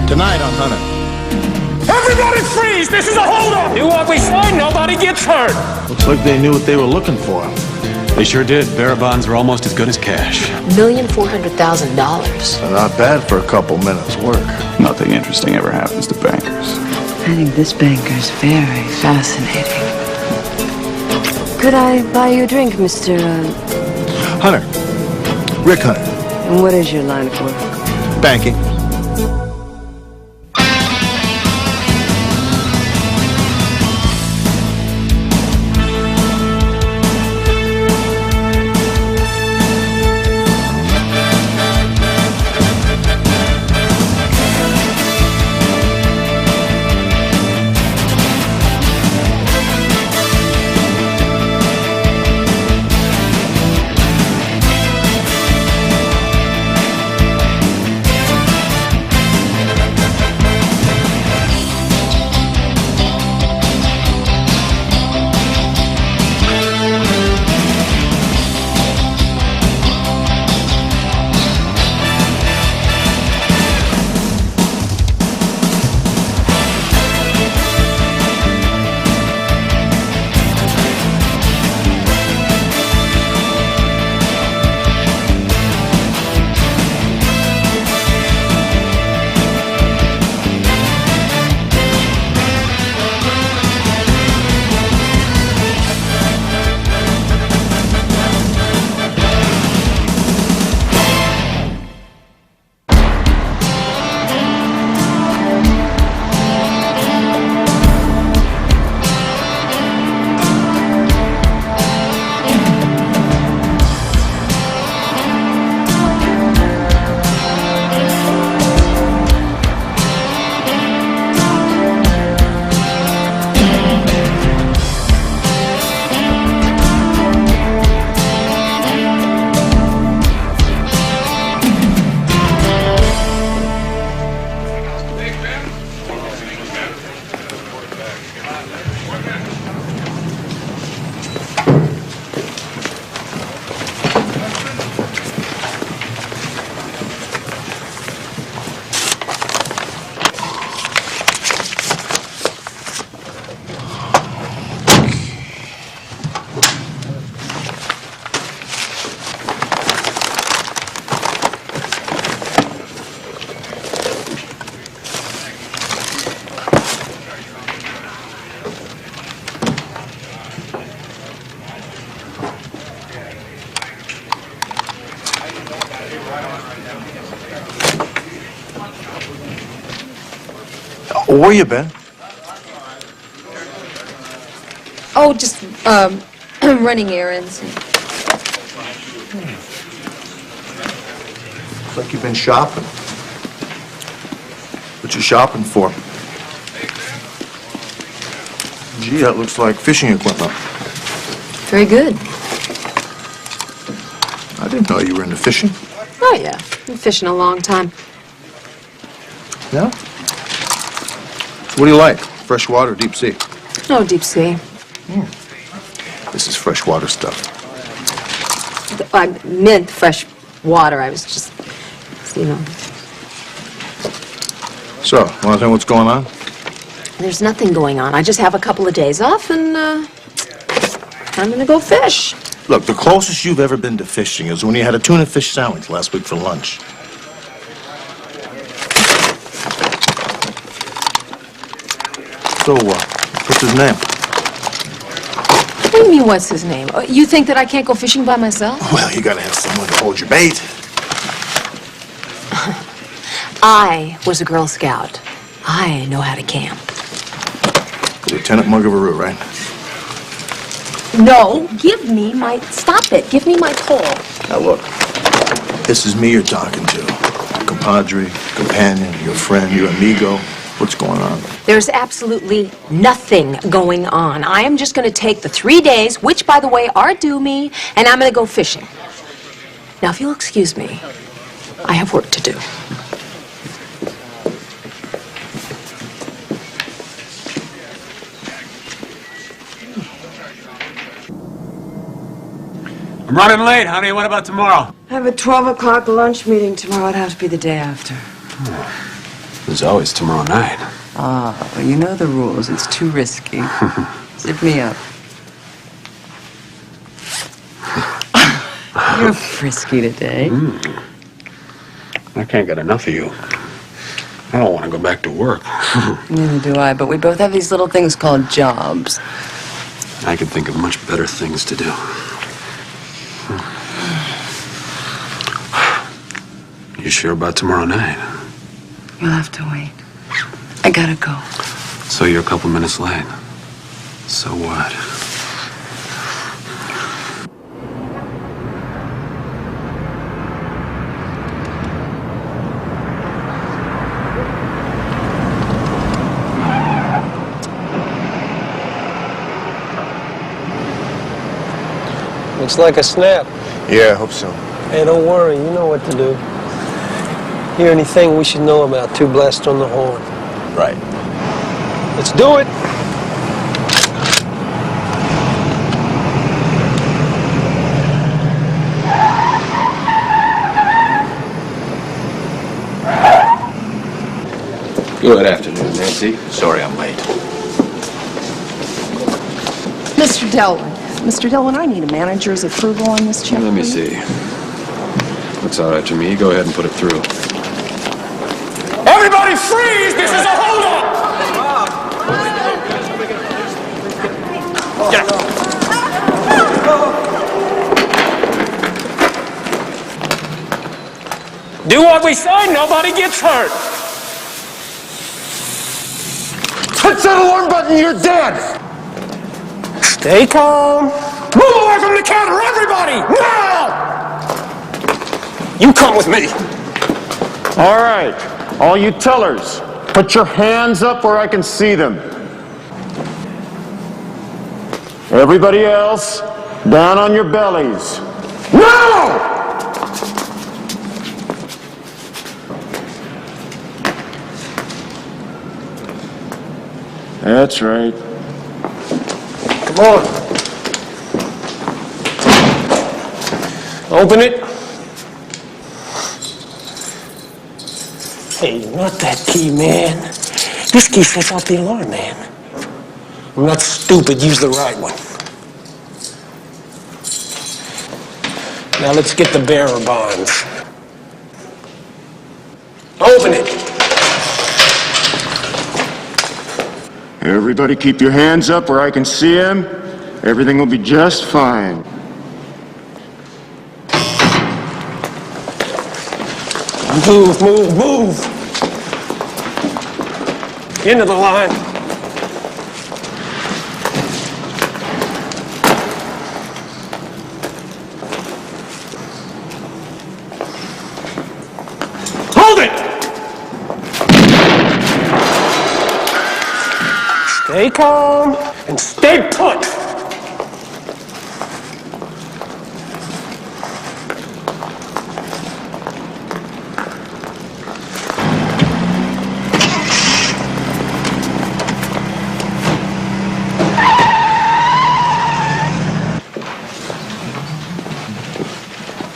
Tonight on Hunter. Everybody freeze! This is a holdup! Do what we say, nobody gets hurt! Looks like they knew what they were looking for. They sure did. Bearer bonds are almost as good as cash. $1,400,000. Not bad for a couple minutes' work. Nothing interesting ever happens to bankers. I think this banker's very fascinating. Could I buy you a drink, Mr. Hunter. Rick Hunter. And what is your line of work? Banking. Where you been? Oh, just, running errands. Looks like you've been shopping. What you shopping for? Gee, that looks like fishing equipment. Very good. I didn't know you were into fishing. Oh, yeah. Been fishing a long time. Yeah? What do you like? Freshwater or deep sea? Oh, deep sea. This is freshwater stuff. I meant fresh water. I was just, you know. So, want to tell me what's going on? There's nothing going on. I just have a couple of days off, and I'm gonna go fish. Look, the closest you've ever been to fishing is when you had a tuna fish sandwich last week for lunch. So, what's his name? What do you mean, what's his name? You think that I can't go fishing by myself? Well, you gotta have someone to hold your bait. I was a Girl Scout. I know how to camp. Lieutenant Muggavaroo, right? No, give me my... Stop it. Give me my pole. Now, look. This is me you're talking to. Compadre, companion, your friend, your amigo. What's going on? There's absolutely nothing going on. I am just going to take the 3 days, which, by the way, are due me, and I'm going to go fishing. Now, if you'll excuse me, I have work to do. I'm running late, honey. What about tomorrow? I have a 12 o'clock lunch meeting tomorrow. It'd have to be the day after. There's always tomorrow night. Ah, well, you know the rules. It's too risky. Zip me up. You're frisky today. I can't get enough of you. I don't want to go back to work. Neither do I, but we both have these little things called jobs. I could think of much better things to do. You sure about tomorrow night? You'll have to wait. I gotta go. So you're a couple minutes late. So what? Looks like a snap. Yeah, I hope so. Hey, don't worry. You know what to do. Hear anything we should know about? Two blasts on the horn. Right. Let's do it. Good afternoon, Nancy. Sorry I'm late. Mr. Delwyn. Mr. Delwyn, I need a manager's approval on this check. Let me please. see. Looks all right to me. Go ahead and put it through. Everybody freeze! This is a holdup! Get up. Do what we say, nobody gets hurt. Touch that alarm button, you're dead! Stay calm. Move away from the counter, everybody! Now! You come with me. All right, all you tellers, put your hands up where I can see them. Everybody else, down on your bellies. Now! That's right. Come on. Open it. Hey, not that key, man. This key sets off the alarm, man. I'm not stupid. Use the right one. Now let's get the bearer bonds. Open it. Everybody keep your hands up where I can see them. Everything will be just fine. Move, move, move. Into the line. Hold it! Stay calm and stay put.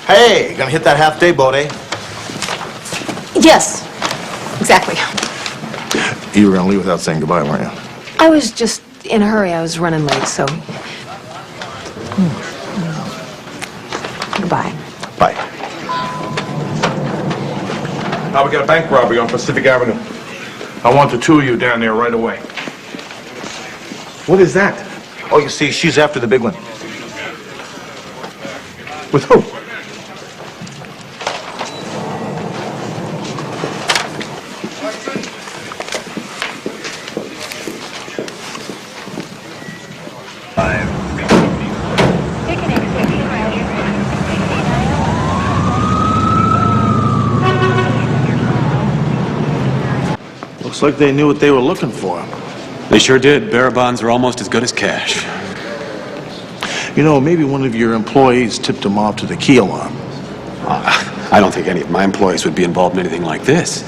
Hey, gonna hit that half-day boat, eh? Yes, exactly. You were gonna leave without saying goodbye, weren't you? I was just in a hurry. I was running late, so... Goodbye. Bye. We got a bank robbery on Pacific Avenue. I want the two of you down there right away. What is that? Oh, you see, she's after the big one. With who? Looks like they knew what they were looking for. They sure did. Bearer bonds are almost as good as cash. You know, maybe one of your employees tipped them off to the key alarm. I don't think any of my employees would be involved in anything like this.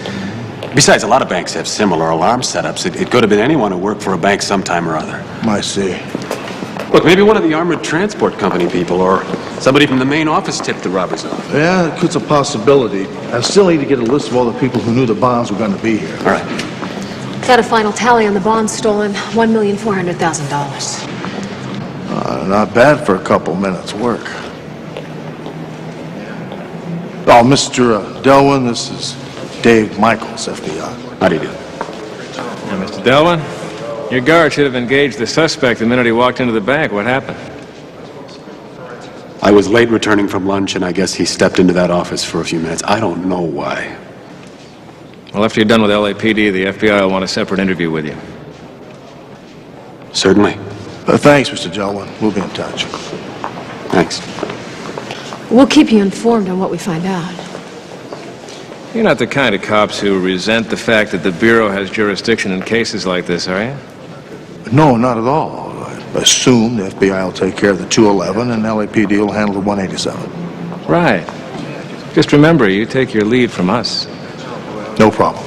Besides, a lot of banks have similar alarm setups. It could have been anyone who worked for a bank sometime or other. I see. Look, maybe one of the armored transport company people or somebody from the main office tipped the robbers off. Yeah, it's a possibility. I still need to get a list of all the people who knew the bonds were going to be here. All right. Got a final tally on the bonds stolen, $1,400,000. Not bad for a couple minutes' work. Oh, Mr. Delwin, this is Dave Michaels, FBI. How do you do? Now, Mr. Delwin, your guard should have engaged the suspect the minute he walked into the bank. What happened? I was late returning from lunch, and I guess he stepped into that office for a few minutes. I don't know why. Well, after you're done with LAPD, the FBI will want a separate interview with you. Certainly. Thanks, Mr. Delwin. We'll be in touch. Thanks. We'll keep you informed on what we find out. You're not the kind of cops who resent the fact that the Bureau has jurisdiction in cases like this, are you? No, not at all. I assume the FBI will take care of the 211 and LAPD will handle the 187. Right. Just remember, you take your lead from us. No problem.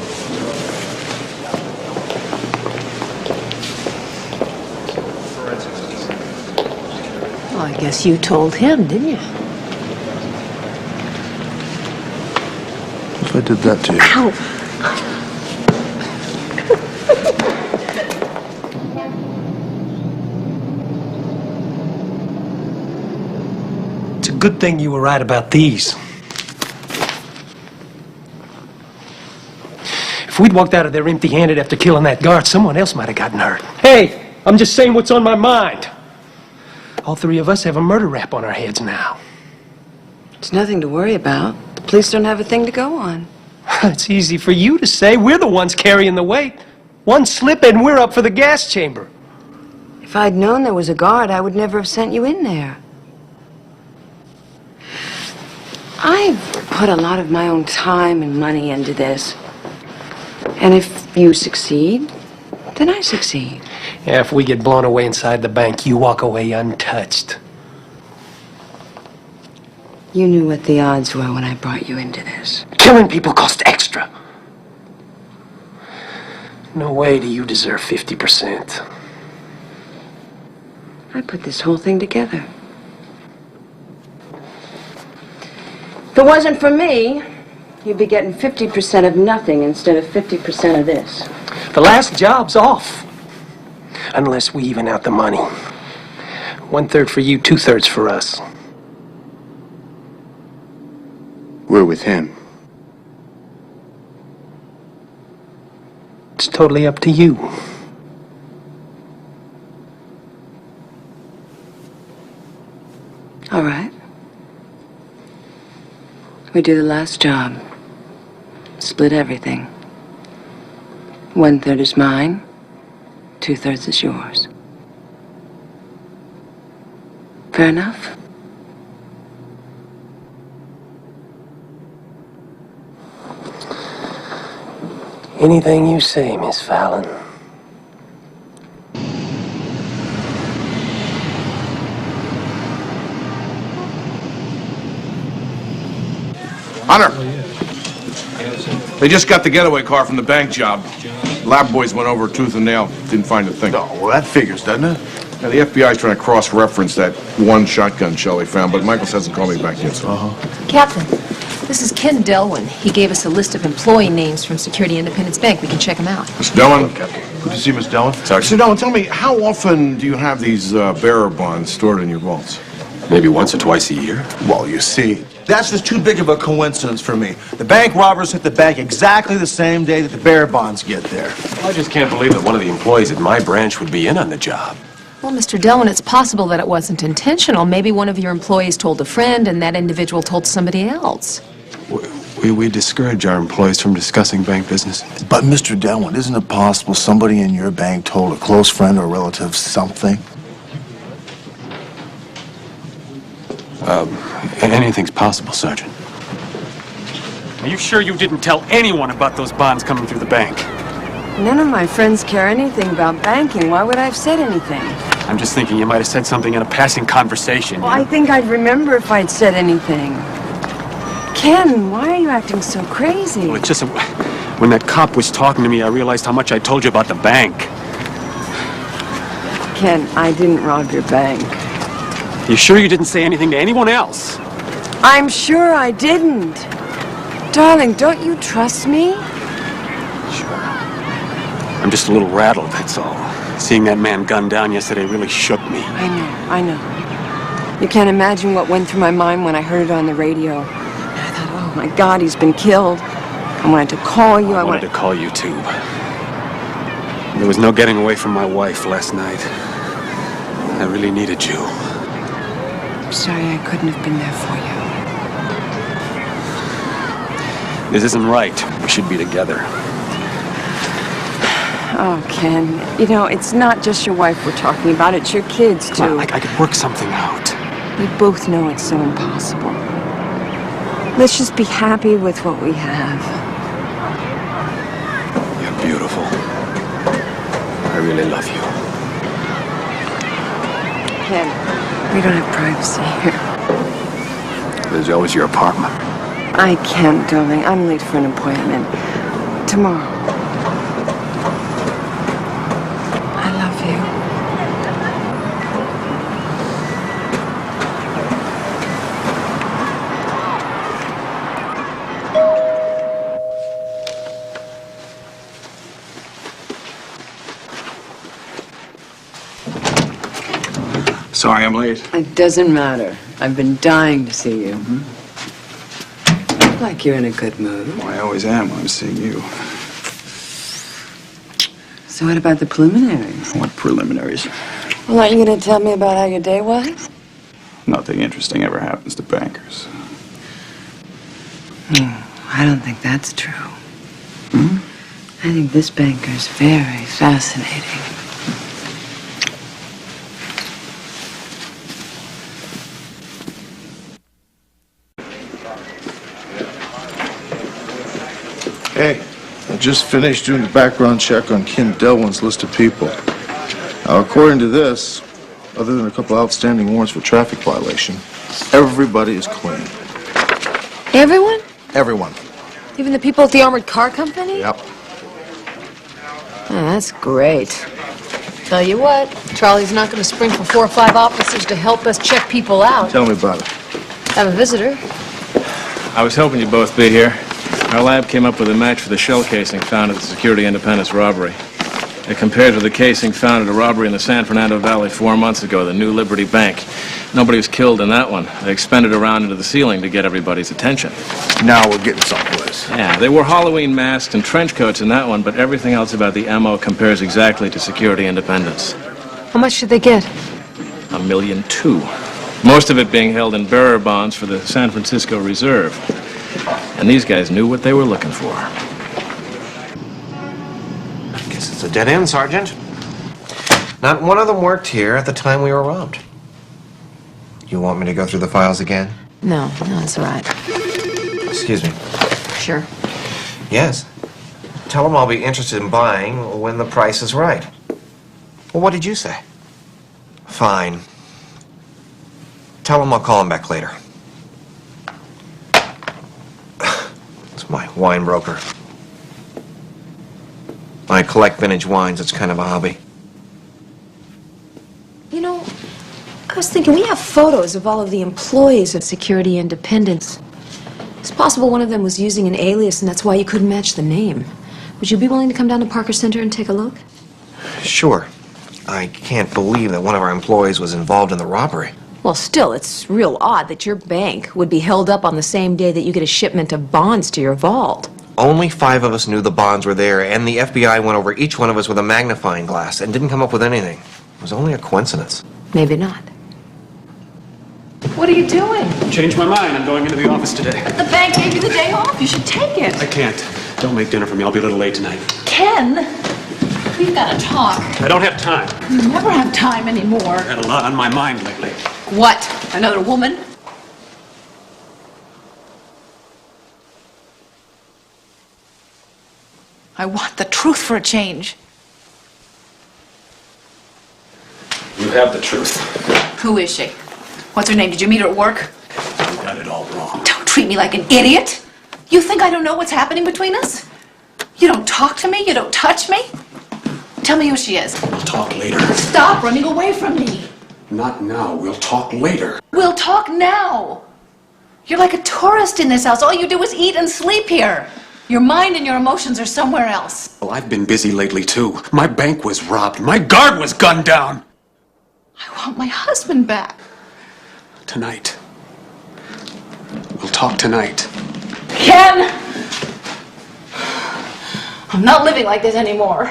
Well, I guess you told him, didn't you? If I did that to you. Ow! It's a good thing you were right about these. If we'd walked out of there empty-handed after killing that guard, someone else might have gotten hurt. Hey, I'm just saying what's on my mind. All three of us have a murder rap on our heads now. It's nothing to worry about. The police don't have a thing to go on. It's easy for you to say. We're the ones carrying the weight. One slip and we're up for the gas chamber. If I'd known there was a guard, I would never have sent you in there. I've put a lot of my own time and money into this. And if you succeed, then I succeed. Yeah, if we get blown away inside the bank, you walk away untouched. You knew what the odds were when I brought you into this. Killing people cost extra. No way do you deserve 50%. I put this whole thing together. If it wasn't for me, you'd be getting 50% of nothing instead of 50% of this. The last job's off. Unless we even out the money. 1/3 for you, 2/3 for us. We're with him. It's totally up to you. All right. We do the last job. Split everything. 1/3 is mine, 2/3 is yours. Fair enough? Anything you say, Miss Fallon. Hunter! They just got the getaway car from the bank job. Lab boys went over tooth and nail, didn't find a thing. Oh, well, that figures, doesn't it? Now, the FBI's trying to cross-reference that one shotgun shell they found, but Michaels hasn't called me back yet, so... Captain, this is Ken Delwin. He gave us a list of employee names from Security Independence Bank. We can check them out. Mr. Dillon? Good to see you, Miss Delwin. Mr. Dillon, tell me, how often do you have these bearer bonds stored in your vaults? Maybe once or twice a year. Well, you see, that's just too big of a coincidence for me. The bank robbers hit the bank exactly the same day that the bearer bonds get there. I just can't believe that one of the employees at my branch would be in on the job. Well, Mr. Delwin, it's possible that it wasn't intentional. Maybe one of your employees told a friend and that individual told somebody else. We discourage our employees from discussing bank business. But, Mr. Delwin, isn't it possible somebody in your bank told a close friend or relative something? Anything's possible, Sergeant. Are you sure you didn't tell anyone about those bonds coming through the bank? None of my friends care anything about banking. Why would I have said anything? I'm just thinking you might have said something in a passing conversation. Well, I think I'd remember if I'd said anything. Ken, why are you acting so crazy? Well, it's just when that cop was talking to me, I realized how much I told you about the bank. Ken, I didn't rob your bank. You sure you didn't say anything to anyone else? I'm sure I didn't. Darling, don't you trust me? Sure. I'm just a little rattled, that's all. Seeing that man gunned down yesterday really shook me. I know. You can't imagine what went through my mind when I heard it on the radio. I thought, oh my God, he's been killed. I wanted to call you. I wanted to call you too. There was no getting away from my wife last night. I really needed you. I'm sorry I couldn't have been there for you. This isn't right. We should be together. Oh, Ken, you know, it's not just your wife we're talking about, it's your kids, too. Come on, I could work something out. We both know it's so impossible. Let's just be happy with what we have. You're beautiful. I really love you. Ken, we don't have privacy here. There's always your apartment. I can't, darling. I'm late for an appointment. Tomorrow. I love you. Sorry I'm late. It doesn't matter. I've been dying to see you. Look like you're in a good mood. Well, I always am when I'm seeing you. So what about the preliminaries? What preliminaries? Well, aren't you going to tell me about how your day was? Nothing interesting ever happens to bankers. I don't think that's true. I think this banker's very fascinating. Hey, I just finished doing the background check on Ken Delwin's list of people. Now, according to this, other than a couple outstanding warrants for traffic violation, everybody is clean. Everyone? Everyone. Even the people at the armored car company? Yep. Oh, that's great. Tell you what, Charlie's not going to sprinkle 4 or 5 officers to help us check people out. Tell me about it. Have a visitor. I was hoping you'd both be here. Our lab came up with a match for the shell casing found at the Security Independence robbery. It compared to the casing found at a robbery in the San Fernando Valley 4 months ago, the New Liberty Bank. Nobody was killed in that one. They expended around into the ceiling to get everybody's attention. Now we're getting someplace. Yeah, they wore Halloween masks and trench coats in that one, but everything else about the MO compares exactly to Security Independence. How much did they get? $1.2 million. Most of it being held in bearer bonds for the San Francisco Reserve. And these guys knew what they were looking for. Guess it's a dead end, Sergeant. Not one of them worked here at the time we were robbed. You want me to go through the files again? No, that's all right. Excuse me. Sure. Yes. Tell them I'll be interested in buying when the price is right. Well, what did you say? Fine. Tell them I'll call them back later. It's my wine broker. I collect vintage wines. It's kind of a hobby. You know, I was thinking we have photos of all of the employees of Security Independence. It's possible one of them was using an alias, and that's why you couldn't match the name. Would you be willing to come down to Parker Center and take a look? Sure. I can't believe that one of our employees was involved in the robbery. Well, still, it's real odd that your bank would be held up on the same day that you get a shipment of bonds to your vault. Only 5 of us knew the bonds were there, and the FBI went over each one of us with a magnifying glass and didn't come up with anything. It was only a coincidence. Maybe not. What are you doing? Changed my mind. I'm going into the office today. The bank gave you the day off. You should take it. I can't. Don't make dinner for me. I'll be a little late tonight. Ken, we've got to talk. I don't have time. You never have time anymore. I've had a lot on my mind lately. What? Another woman? I want the truth for a change. You have the truth. Who is she? What's her name? Did you meet her at work? You got it all wrong. Don't treat me like an idiot. You think I don't know what's happening between us? You don't talk to me? You don't touch me? Tell me who she is. We'll talk later. Stop running away from me. Not now. We'll talk later. We'll talk now. You're like a tourist in this house. All you do is eat and sleep here. Your mind and your emotions are somewhere else. Well, I've been busy lately, too. My bank was robbed. My guard was gunned down. I want my husband back. Tonight. We'll talk tonight. Ken! I'm not living like this anymore.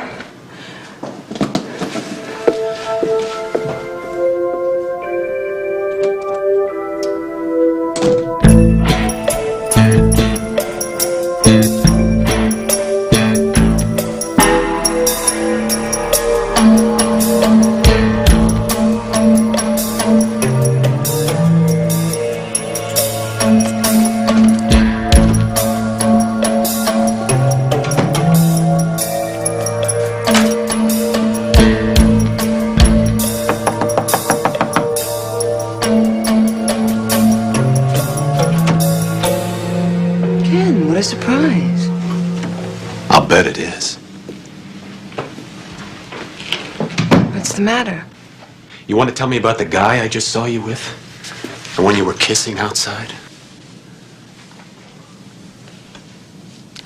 Ken, what a surprise. I'll bet it is. What's the matter? You want to tell me about the guy I just saw you with? The one you were kissing outside?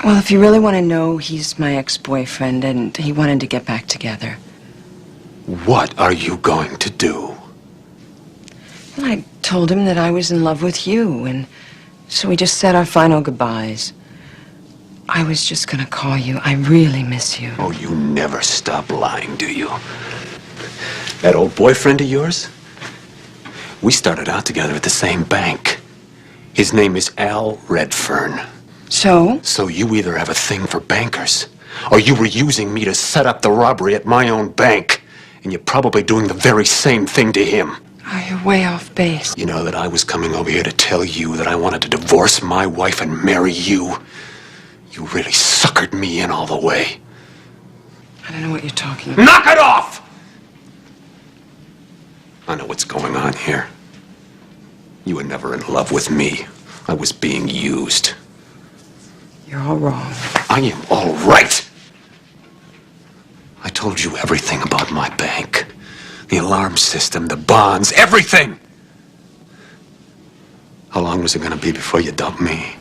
Well, if you really want to know, he's my ex-boyfriend, and he wanted to get back together. What are you going to do? Well, I told him that I was in love with you, and so we just said our final goodbyes. I was just gonna call you. I really miss you. Oh, you never stop lying, do you? That old boyfriend of yours? We started out together at the same bank. His name is Al Redfern. So? So you either have a thing for bankers, or you were using me to set up the robbery at my own bank. And you're probably doing the very same thing to him. Oh, you're way off base. You know that I was coming over here to tell you that I wanted to divorce my wife and marry you. You really suckered me in all the way. I don't know what you're talking about. Knock it off! I know what's going on here. You were never in love with me. I was being used. You're all wrong. I am all right. I told you everything about my bank. The alarm system, the bonds, everything. How long was it going to be before you dumped me?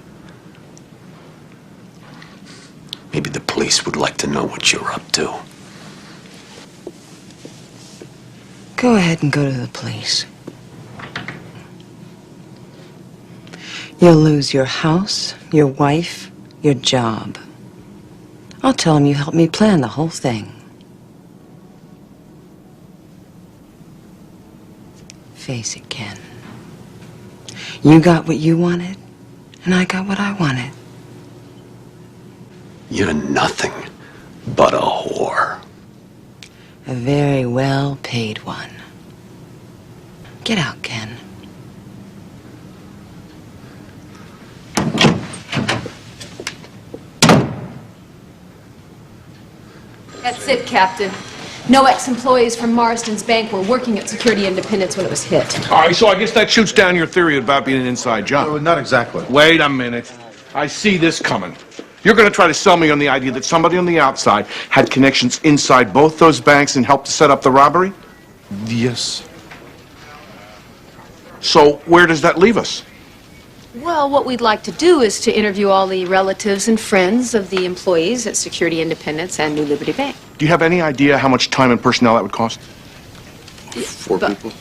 Maybe the police would like to know what you're up to. Go ahead and go to the police. You'll lose your house, your wife, your job. I'll tell them you helped me plan the whole thing. Face it, Ken. You got what you wanted, and I got what I wanted. You're nothing but a whore. A very well-paid one. Get out, Ken. That's it, Captain. No ex-employees from Marston's bank were working at Security Independence when it was hit. All right, so I guess that shoots down your theory about being an inside job. Not exactly. Wait a minute. I see this coming. You're going to try to sell me on the idea that somebody on the outside had connections inside both those banks and helped to set up the robbery? Yes. So where does that leave us? Well, what we'd like to do is to interview all the relatives and friends of the employees at Security Independence and New Liberty Bank. Do you have any idea how much time and personnel that would cost? Four people?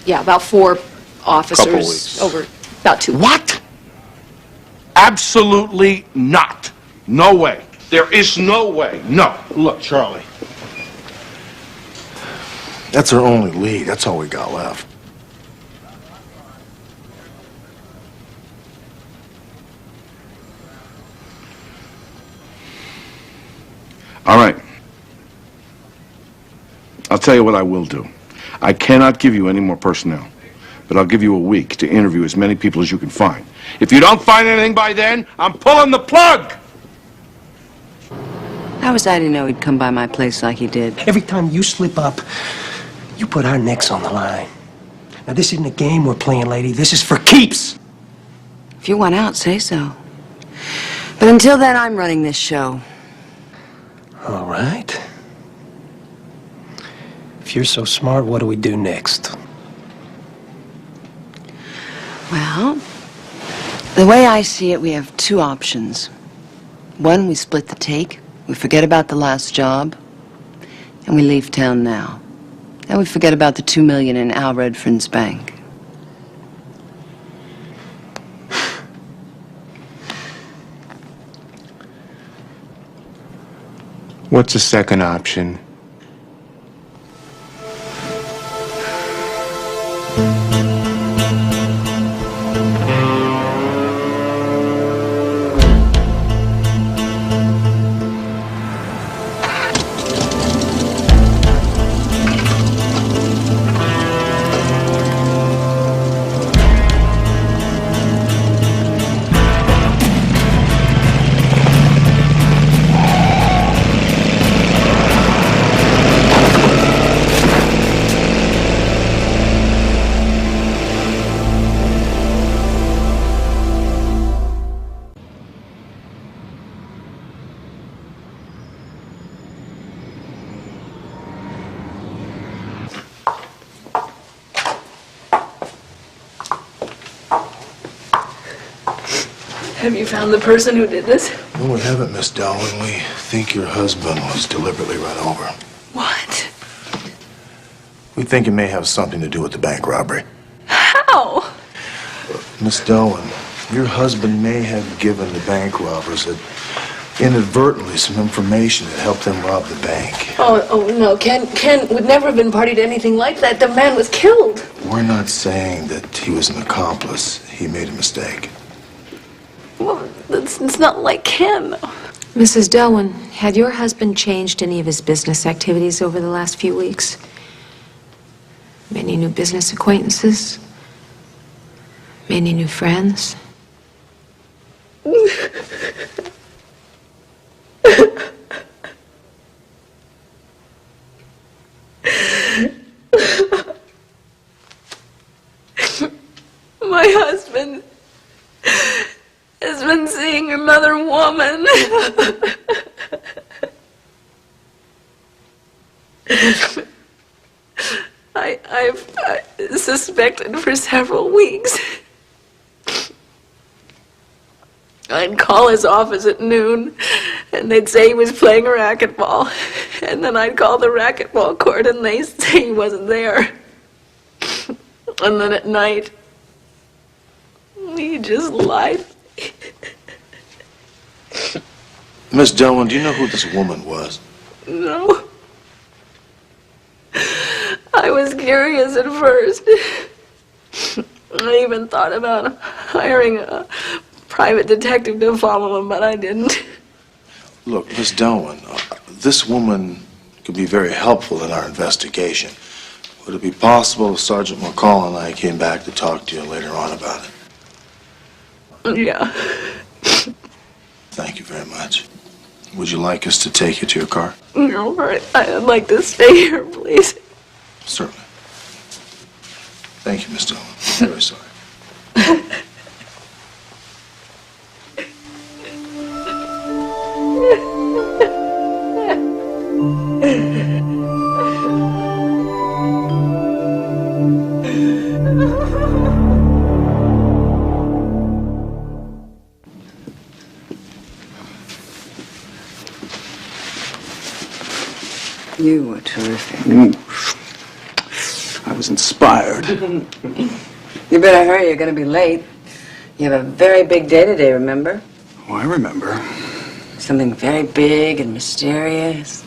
Yeah, about 4 officers. Couple weeks. Over about 2 weeks. What? Absolutely not. No way. There is no way. No. Look, Charlie. That's our only lead. That's all we got left. All right. I'll tell you what I will do. I cannot give you any more personnel, but I'll give you a week to interview as many people as you can find. If you don't find anything by then, I'm pulling the plug! How was I to know he'd come by my place like he did? Every time you slip up, you put our necks on the line. Now, this isn't a game we're playing, lady. This is for keeps. If you want out, say so. But until then, I'm running this show. All right. If you're so smart, what do we do next? Well, the way I see it, we have two options. One, we split the take, we forget about the last job, and we leave town now. Then we forget about the $2 million in Al Redfern's bank. What's the second option? Have you found the person who did this? No, we haven't, Miss Dowling. We think your husband was deliberately run over. What? We think it may have something to do with the bank robbery. How? Miss Dowling, your husband may have given the bank robbers inadvertently some information that helped them rob the bank. Oh no, Ken would never have been party to anything like that. The man was killed. We're not saying that he was an accomplice. He made a mistake. Well, it's not like Ken. Mrs. Delwyn, had your husband changed any of his business activities over the last few weeks? Many new business acquaintances? Many new friends? My husband has been seeing another woman. I've suspected for several weeks. I'd call his office at noon, and they'd say he was playing racquetball. And then I'd call the racquetball court, and they'd say he wasn't there. And then at night, he just lied. Miss Delwyn, do you know who this woman was? No. I was curious at first. I even thought about hiring a private detective to follow him, but I didn't. Look, Miss Delwyn, this woman could be very helpful in our investigation. Would it be possible if Sergeant McCall and I came back to talk to you later on about it? Yeah. Thank you very much. Would you like us to take you to your car? No, I'd like to stay here, please. Certainly. Thank you, Miss Dillon. I'm very sorry. You were terrific. I was inspired. You better hurry, you're going to be late. You have a very big day today, remember? Oh, I remember. Something very big and mysterious.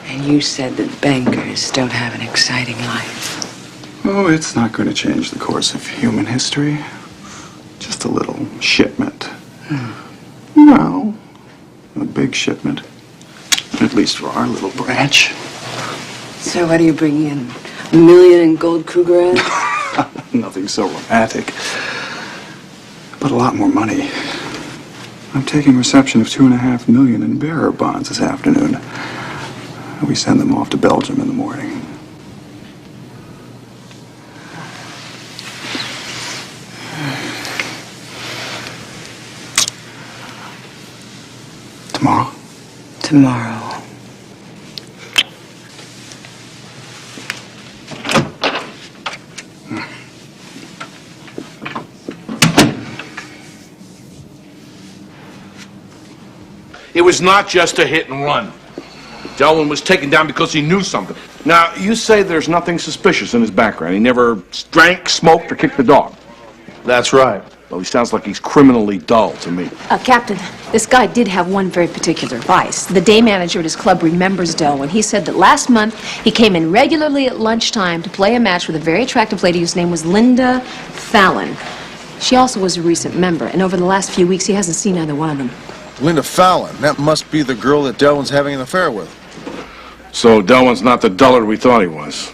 And you said that bankers don't have an exciting life. Oh, it's not going to change the course of human history. Just a little shipment. No, a big shipment. At least for our little branch. So what are you bringing in? $1 million in gold Krugerrands? Nothing so romantic. But a lot more money. I'm taking reception of $2.5 million in bearer bonds this afternoon. We send them off to Belgium in the morning. Tomorrow? Tomorrow. It was not just a hit and run. Delwin was taken down because he knew something. Now, you say there's nothing suspicious in his background. He never drank, smoked, or kicked the dog. That's right. Well, he sounds like he's criminally dull to me. Captain, this guy did have one very particular vice. The day manager at his club remembers Delwin. He said that last month he came in regularly at lunchtime to play a match with a very attractive lady whose name was Linda Fallon. She also was a recent member, and over the last few weeks he hasn't seen either one of them. Linda Fallon. That must be the girl that Delwin's having an affair with. So Delwin's not the dullard we thought he was.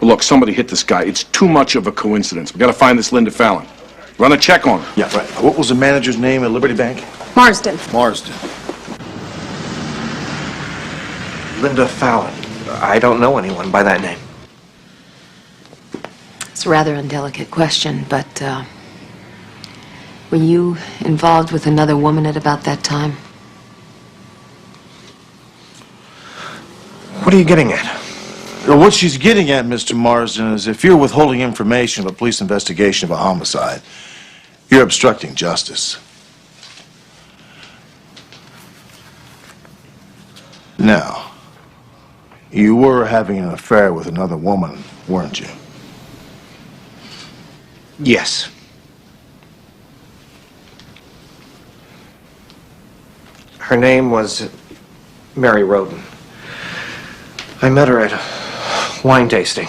Look, somebody hit this guy. It's too much of a coincidence. We gotta find this Linda Fallon. Run a check on her. Yeah, right. What was the manager's name at Liberty Bank? Marsden. Marsden. Linda Fallon. I don't know anyone by that name. It's a rather indelicate question, but were you involved with another woman at about that time? What are you getting at? Well, what she's getting at, Mr. Marsden, is if you're withholding information of a police investigation of a homicide, you're obstructing justice. Now, you were having an affair with another woman, weren't you? Yes. Her name was Mary Roden. I met her at a wine tasting.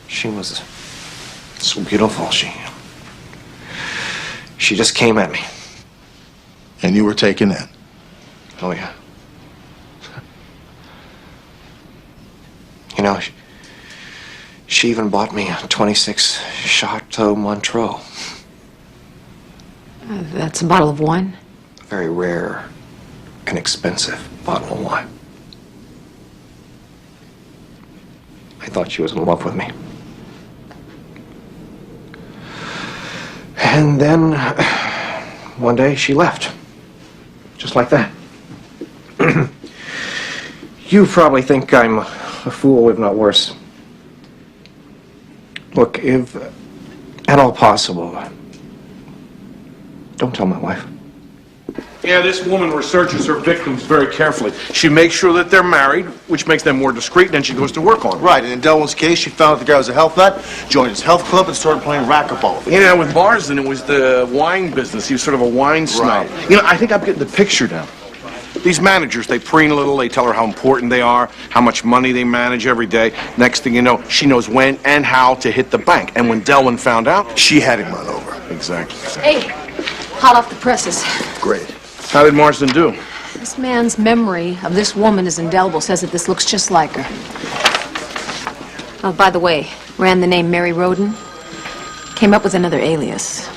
She was so beautiful. She just came at me. And you were taken in? Oh, yeah. You know, she even bought me a 26 Chateau Montreux. That's a bottle of wine? A very rare and expensive bottle of wine. I thought she was in love with me. And then, one day, she left. Just like that. You probably think I'm a fool, if not worse. Look, if at all possible, don't tell my wife. Yeah, this woman researches her victims very carefully. She makes sure that they're married, which makes them more discreet, and then she goes to work on them. Right, and in Delwin's case, she found out the guy was a health nut, joined his health club, and started playing racquetball. Yeah, with Marsden, it was the wine business. He was sort of a wine snob. Right. You know, I think I'm getting the picture now. These managers, they preen a little, they tell her how important they are, how much money they manage every day. Next thing you know, she knows when and how to hit the bank. And when Delwin found out, she had him run over. Exactly. Hey, hot off the presses. Great. How did Marsden do? This man's memory of this woman is indelible. Says that this looks just like her. Oh, by the way, ran the name Mary Roden. Came up with another alias.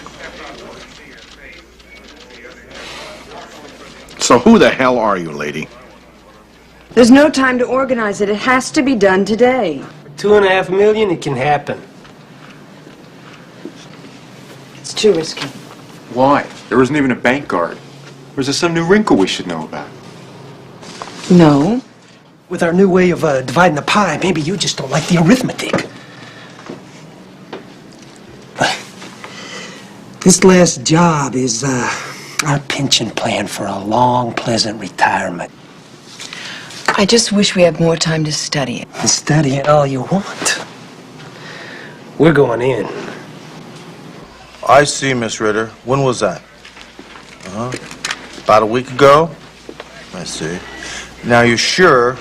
So who the hell are you, lady? There's no time to organize it. It has to be done today. $2.5 million, it can happen. It's too risky. Why? There isn't even a bank guard. Or is there some new wrinkle we should know about? No. With our new way of dividing the pie, maybe you just don't like the arithmetic. This last job is our pension plan for a long, pleasant retirement. I just wish we had more time to study it. Study it all you want. We're going in. I see, Miss Ritter. When was that? About a week ago? I see. Now, you're sure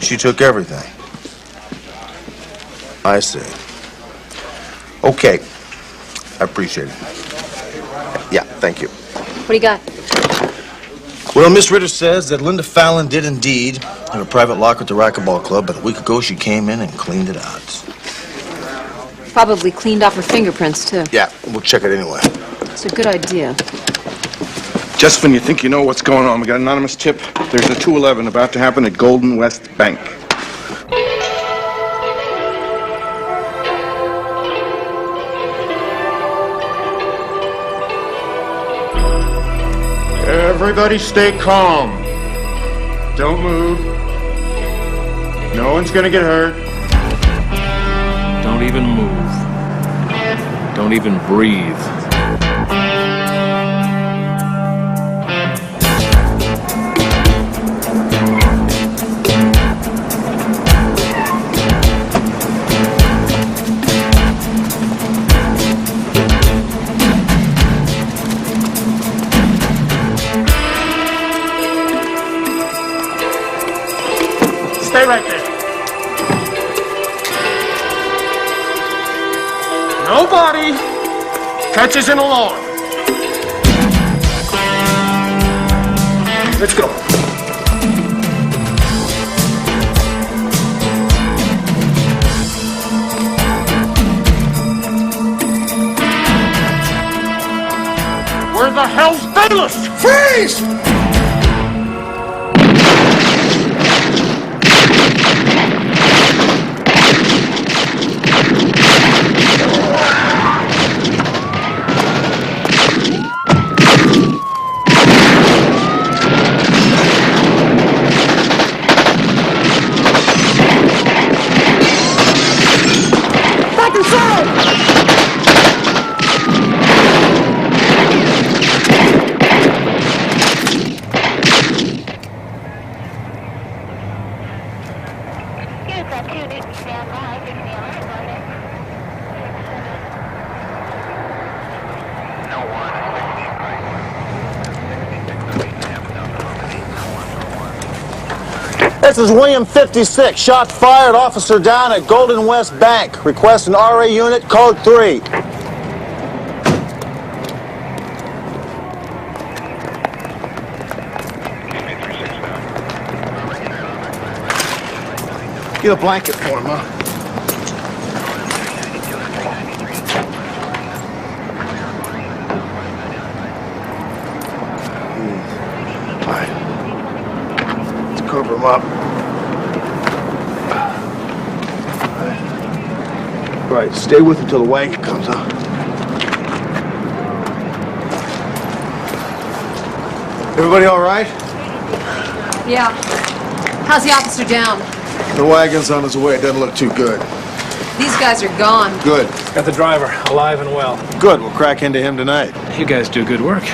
she took everything? I see. Okay. I appreciate it. Yeah, thank you. What do you got? Well, Miss Ritter says that Linda Fallon did indeed have a private locker at the racquetball club, but a week ago she came in and cleaned it out. Probably cleaned off her fingerprints, too. Yeah, we'll check it anyway. It's a good idea. Just when you think you know what's going on, we got an anonymous tip. There's a 211 about to happen at Golden West Bank. Everybody stay calm. Don't move. No one's gonna get hurt. Don't even move. Don't even breathe. Stay right there. Nobody touches an alarm. Let's go. Where the hell's Bayless? Freeze! Back inside! This is William 56. Shot fired. Officer down at Golden West Bank. Request an RA unit, code 3. Get a blanket for him, huh? All right. Let's cover him up. All right, stay with him till the wagon comes, huh? Everybody all right? Yeah. How's the officer down? The wagon's on his way. It doesn't look too good. These guys are gone. Good. Got the driver, alive and well. Good. We'll crack into him tonight. You guys do good work.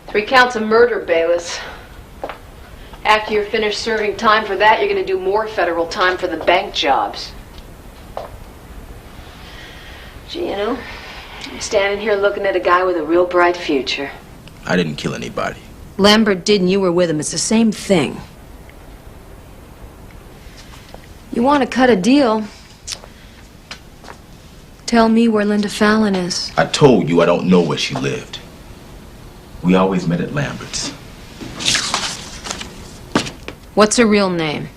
Three counts of murder, Bayless. After you're finished serving time for that, you're going to do more federal time for the bank jobs. Gee, you know, I'm standing here looking at a guy with a real bright future. I didn't kill anybody. Lambert did and you were with him. It's the same thing. You want to cut a deal? Tell me where Linda Fallon is. I told you I don't know where she lived. We always met at Lambert's. What's her real name?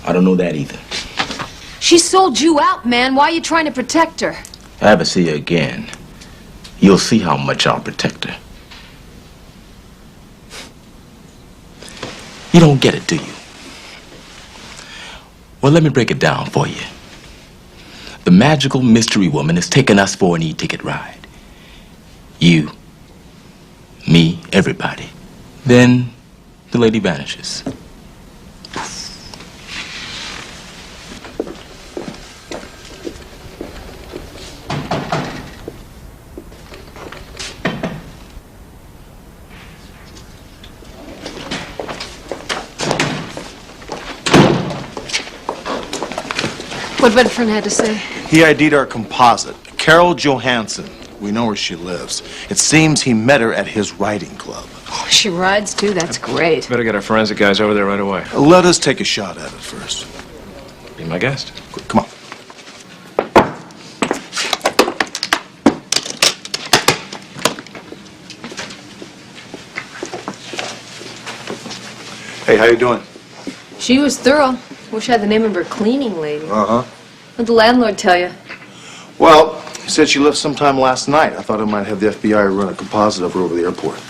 I don't know that either. She sold you out, man. Why are you trying to protect her? If I ever see her again, you'll see how much I'll protect her. You don't get it, do you? Well, let me break it down for you. The magical mystery woman has taken us for an e-ticket ride. You, me, everybody. Then the lady vanishes. What Bedford had to say? He ID'd our composite, Carol Johansson. We know where she lives. It seems he met her at his riding club. Oh, she rides, too? That's great. Better get our forensic guys over there right away. Let us take a shot at it first. Be my guest. Come on. Hey, how you doing? She was thorough. Wish I had the name of her cleaning lady. Uh-huh. What'd the landlord tell you? Well, he said she left sometime last night. I thought I might have the FBI run a composite of her over the airport.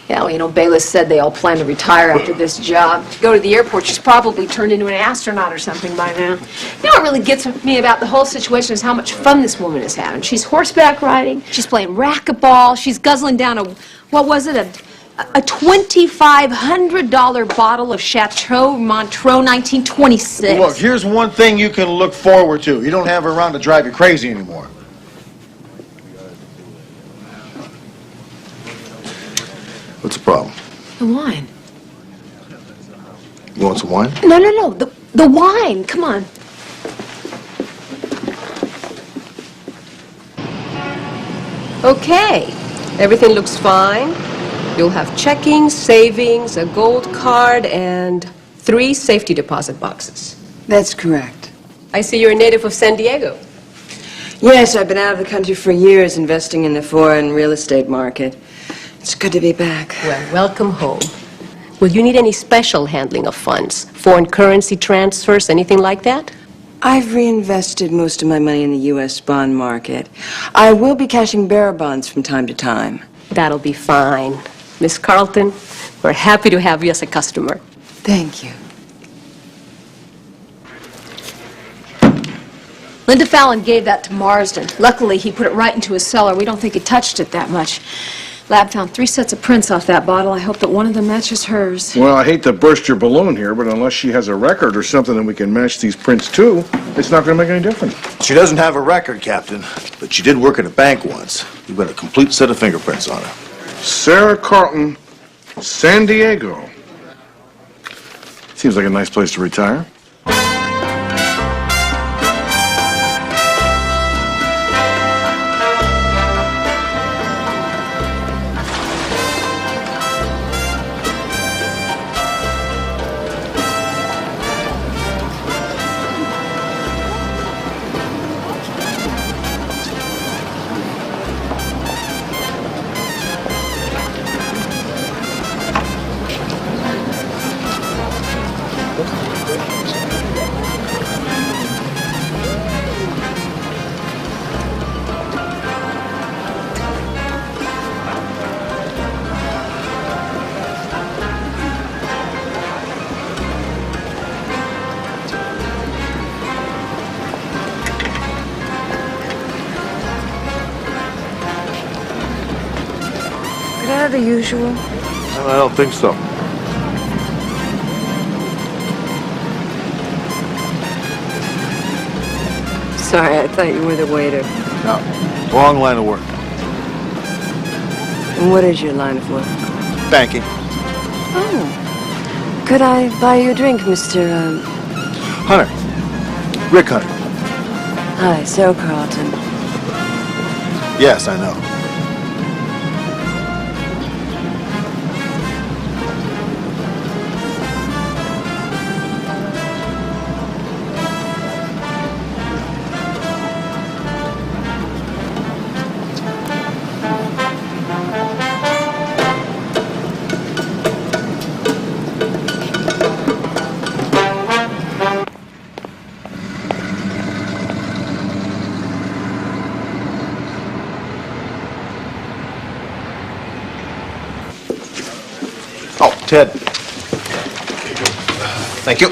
Yeah, well, you know, Bayless said they all plan to retire after this job. To go to the airport, she's probably turned into an astronaut or something by now. You know what really gets me about the whole situation is how much fun this woman is having. She's horseback riding, she's playing racquetball, she's guzzling down a, what was it, a $2,500 bottle of Chateau Montreux 1926. Look, here's one thing you can look forward to. You don't have her around to drive you crazy anymore. What's the problem? The wine. want some wine? No, no, no. The wine. Come on. Okay. Everything looks fine. You'll have checking, savings, a gold card, and 3 safety deposit boxes. That's correct. I see you're a native of San Diego. Yes, I've been out of the country for years investing in the foreign real estate market. It's good to be back. Well, welcome home. Will you need any special handling of funds? Foreign currency transfers, anything like that? I've reinvested most of my money in the U.S. bond market. I will be cashing bearer bonds from time to time. That'll be fine. Miss Carlton, we're happy to have you as a customer. Thank you. Linda Fallon gave that to Marsden. Luckily, he put it right into his cellar. We don't think he touched it that much. Lab found 3 sets of prints off that bottle. I hope that one of them matches hers. Well, I hate to burst your balloon here, but unless she has a record or something that we can match these prints to, it's not going to make any difference. She doesn't have a record, Captain, but she did work at a bank once. We've got a complete set of fingerprints on her. Sarah Carlton, San Diego. Seems like a nice place to retire. Could I have the usual? I don't think so. Sorry, I thought you were the waiter. No, wrong line of work. And what is your line of work? Banking. Oh. Could I buy you a drink, Mr. Hunter. Rick Hunter. Hi, Sarah Carlton. Yes, I know. Oh, Ted. Thank you.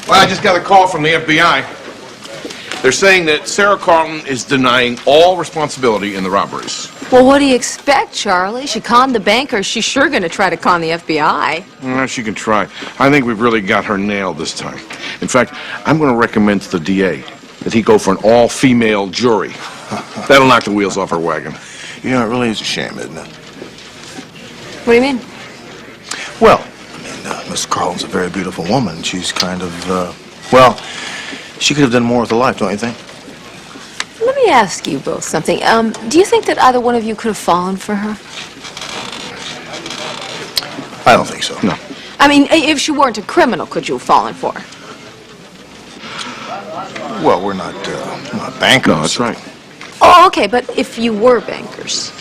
Well, I just got a call from the FBI. They're saying that Sarah Carlton is denying all responsibility in the robberies. Well, what do you expect, Charlie? She conned the banker. She's sure going to try to con the FBI. Well, she can try. I think we've really got her nailed this time. In fact, I'm going to recommend to the DA that he go for an all-female jury. That'll knock the wheels off her wagon. You know, it really is a shame, isn't it? What do you mean? Well, I mean, Miss Carlton's a very beautiful woman. She's kind of, well, she could have done more with her life, don't you think? Let me ask you both something. Do you think that either one of you could have fallen for her? I don't think so. No. I mean, if she weren't a criminal, could you have fallen for her? Well, we're not bankers. No, that's right. Oh, okay, but if you were bankers.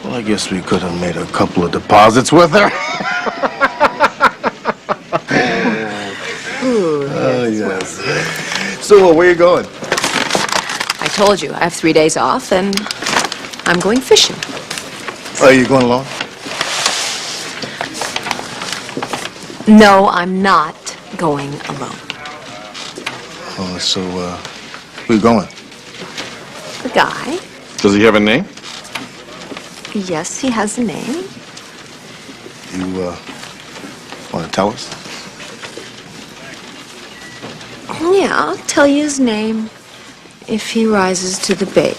Well, I guess we could have made a couple of deposits with her. Yes. So, where are you going? I told you, I have 3 days off, and I'm going fishing. Are you going alone? No, I'm not going alone. Oh, so, where you going? The guy. Does he have a name? Yes, he has a name. You, want to tell us? Yeah, I'll tell you his name if he rises to the bait.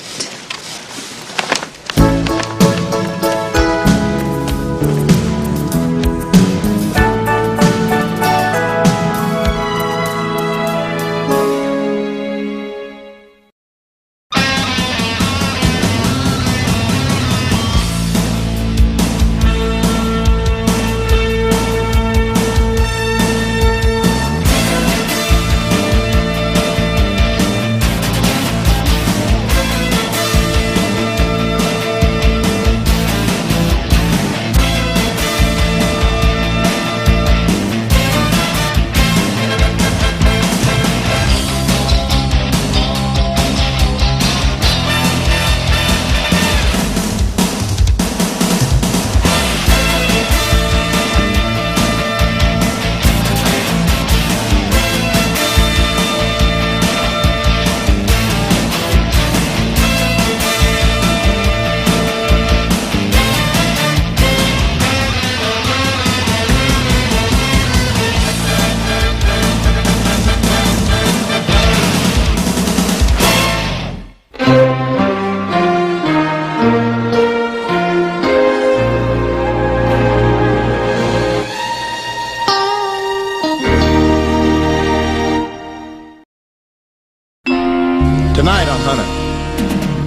Tonight on Hunter.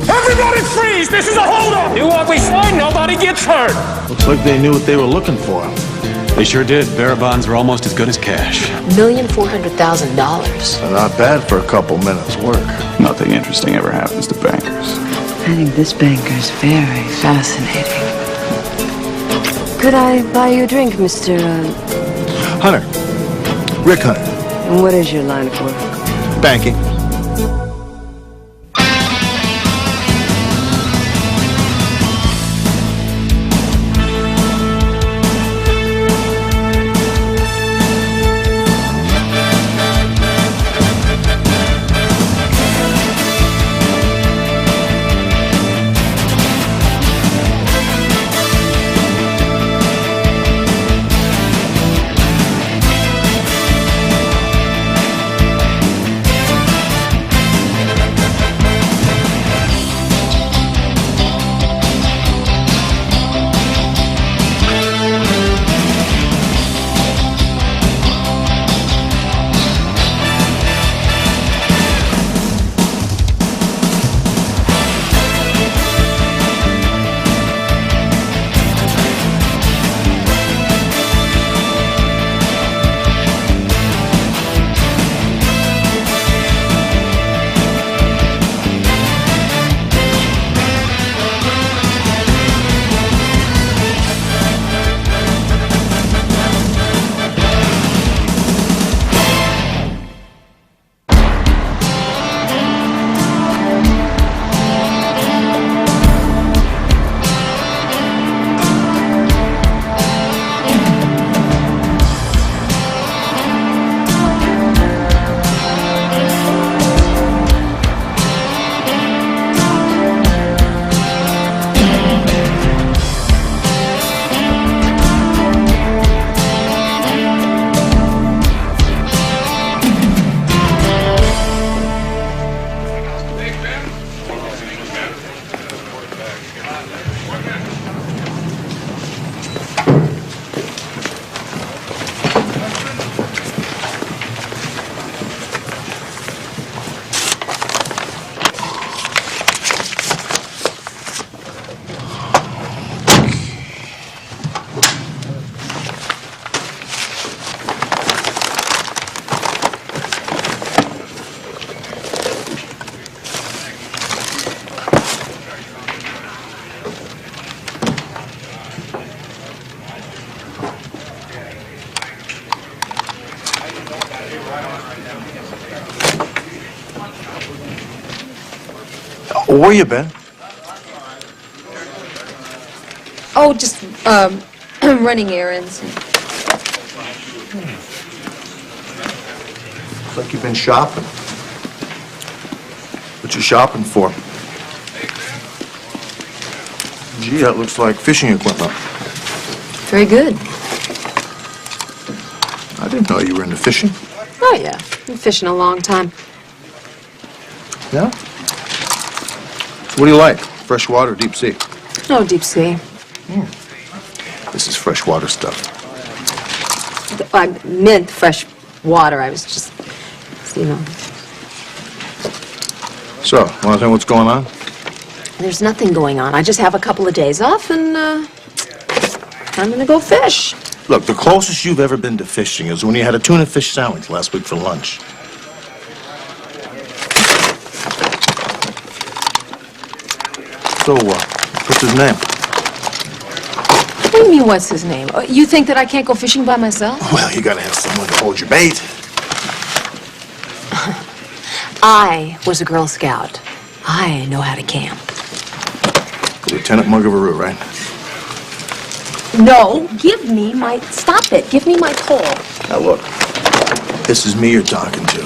Everybody freeze! This is a holdup! Do what we say, nobody gets hurt! Looks like they knew what they were looking for. They sure did. Bearer bonds are almost as good as cash. $1,400,000. Not bad for a couple minutes' work. Nothing interesting ever happens to bankers. I think this banker's very fascinating. Could I buy you a drink, Mr. Hunter. Rick Hunter. And what is your line of work? Banking. Where you been? Oh, just, running errands. Looks like you've been shopping. What you shopping for? Gee, that looks like fishing equipment. Very good. I didn't know you were into fishing. Oh, yeah. Been fishing a long time. Yeah? What do you like? Freshwater or deep sea? No, deep sea. This is freshwater stuff. I meant fresh water. I was just, you know. So, want to tell me what's going on? There's nothing going on. I just have a couple of days off, and I'm going to go fish. Look, the closest you've ever been to fishing is when you had a tuna fish sandwich last week for lunch. So, what's his name? What do you mean, what's his name? You think that I can't go fishing by myself? Well, you gotta have someone to hold your bait. I was a Girl Scout. I know how to camp. Lieutenant Muggavaroo, right? No, give me my... Stop it. Give me my pole. Now, look. This is me you're talking to.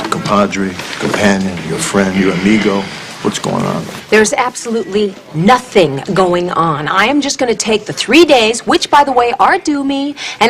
Compadre, companion, your friend, your amigo. What's going on? There's absolutely nothing going on. I am just going to take the 3 days, which, by the way, are due me, and